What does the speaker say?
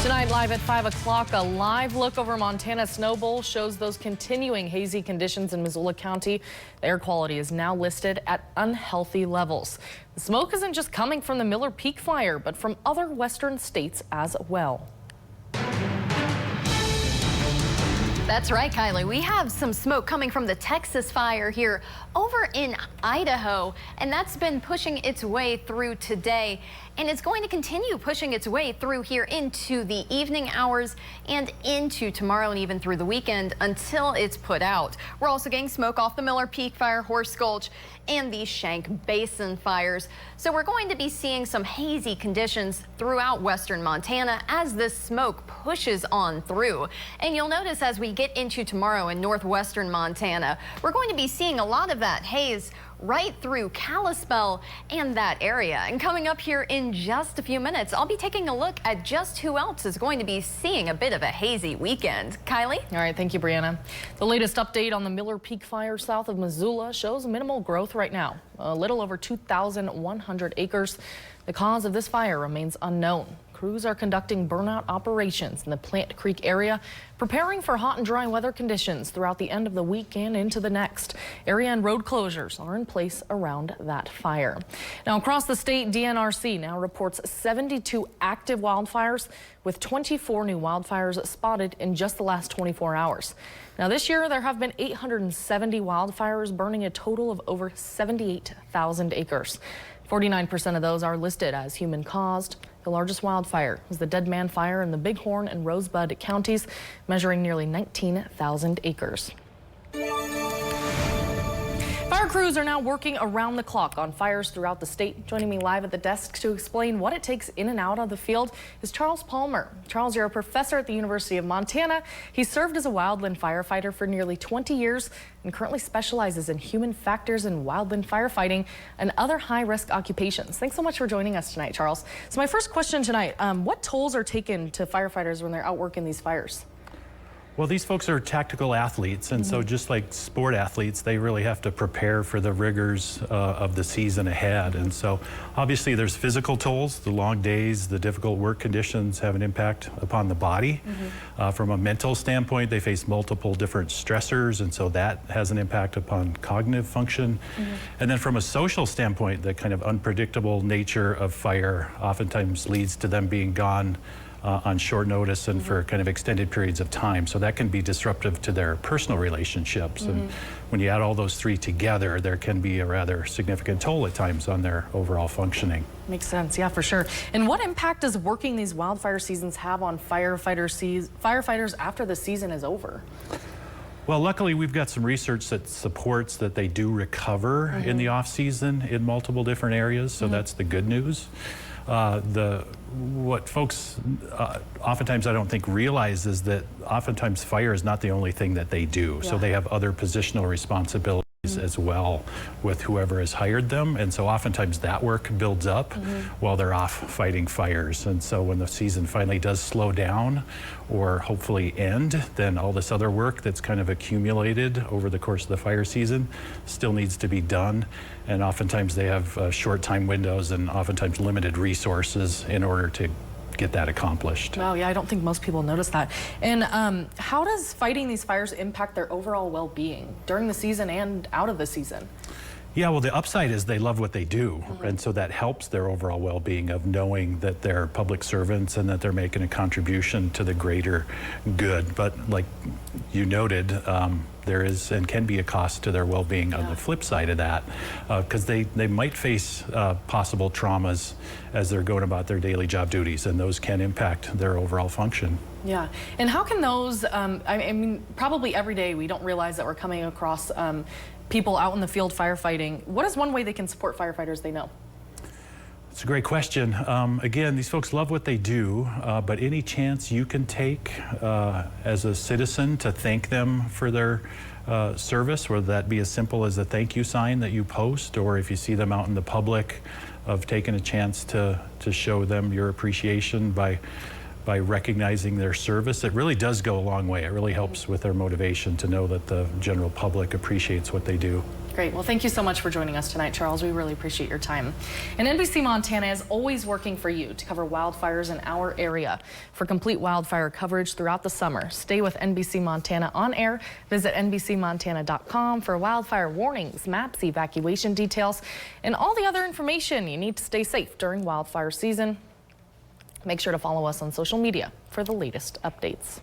Tonight, live at 5 o'clock, a live look over Montana Snow Bowl shows those continuing hazy conditions in Missoula County. The air quality is now listed at unhealthy levels. The smoke isn't just coming from the Miller Peak fire, but from other western states as well. That's right, Kylie. We have some smoke coming from the Texas fire here over in Idaho, and that's been pushing its way through today. And it's going to continue pushing its way through here into the evening hours and into tomorrow and even through the weekend until it's put out. We're also getting smoke off the Miller Peak fire, Horse Gulch, and the Shank Basin fires. So we're going to be seeing some hazy conditions throughout western Montana as this smoke pushes on through. And you'll notice as we get into tomorrow in northwestern Montana, we're going to be seeing a lot of that haze right through Kalispell and that area. And coming up here in just a few minutes, I'll be taking a look at just who else is going to be seeing a bit of a hazy weekend. Kylie? All right, thank you, Brianna. The latest update on the Miller Peak fire south of Missoula shows minimal growth right now, a little over 2,100 acres. The cause of this fire remains unknown. Crews are conducting burnout operations in the Plant Creek area, preparing for hot and dry weather conditions throughout the end of the week and into the next. Area and road closures are in place around that fire. Now, across the state, DNRC now reports 72 active wildfires, with 24 new wildfires spotted in just the last 24 hours. Now, this year, there have been 870 wildfires burning a total of over 78,000 acres. 49% of those are listed as human-caused. The largest wildfire is the Dead Man Fire in the Bighorn and Rosebud counties, measuring nearly 19,000 acres. Fire crews are now working around the clock on fires throughout the state. Joining me live at the desk to explain what it takes in and out of the field is Charles Palmer. Charles, you're a professor at the University of Montana. He served as a wildland firefighter for nearly 20 years and currently specializes in human factors in wildland firefighting and other high-risk occupations. Thanks so much for joining us tonight, Charles. So my first question tonight, what tolls are taken to firefighters when they're out working these fires? Well, these folks are tactical athletes, and so just like sport athletes, they really have to prepare for the rigors of the season ahead. And so obviously there's physical tolls. The long days, the difficult work conditions have an impact upon the body. From a mental standpoint, they face multiple different stressors, and so that has an impact upon cognitive function. And then from a social standpoint, the kind of unpredictable nature of fire oftentimes leads to them being gone on short notice and for kind of extended periods of time. So that can be disruptive to their personal relationships. And when you add all those three together, there can be a rather significant toll at times on their overall functioning. Makes sense, yeah, for sure. And what impact does working these wildfire seasons have on firefighters after the season is over? Well, luckily, we've got some research that supports that they do recover in the off season in multiple different areas. So that's the good news. What folks oftentimes I don't think realize is that oftentimes fire is not the only thing that they do. So they have other positional responsibilities as well with whoever has hired them. And so oftentimes that work builds up while they're off fighting fires. And so when the season finally does slow down or hopefully end, then all this other work that's kind of accumulated over the course of the fire season still needs to be done. And oftentimes they have short time windows and oftentimes limited resources in order to get that accomplished. Wow, yeah, I don't think most people notice that. And how does fighting these fires impact their overall well-being during the season and out of the season? Yeah, well, the upside is they love what they do, and so that helps their overall well-being of knowing that they're public servants and that they're making a contribution to the greater good. But like you noted, there is and can be a cost to their well-being on the flip side of that, because they might face possible traumas as they're going about their daily job duties, and those can impact their overall function. Yeah, and how can those, I mean, probably every day we don't realize that we're coming across people out in the field firefighting. What is one way they can support firefighters they know? It's a great question. Again, these folks love what they do, but any chance you can take as a citizen to thank them for their service, whether that be as simple as a thank you sign that you post, or if you see them out in the public, of taking a chance to show them your appreciation by recognizing their service, it really does go a long way. It really helps with their motivation to know that the general public appreciates what they do. Great. Well, thank you so much for joining us tonight, Charles. We really appreciate your time. And NBC Montana is always working for you to cover wildfires in our area. For complete wildfire coverage throughout the summer, stay with NBC Montana on air. Visit NBCMontana.com for wildfire warnings, maps, evacuation details, and all the other information you need to stay safe during wildfire season. Make sure to follow us on social media for the latest updates.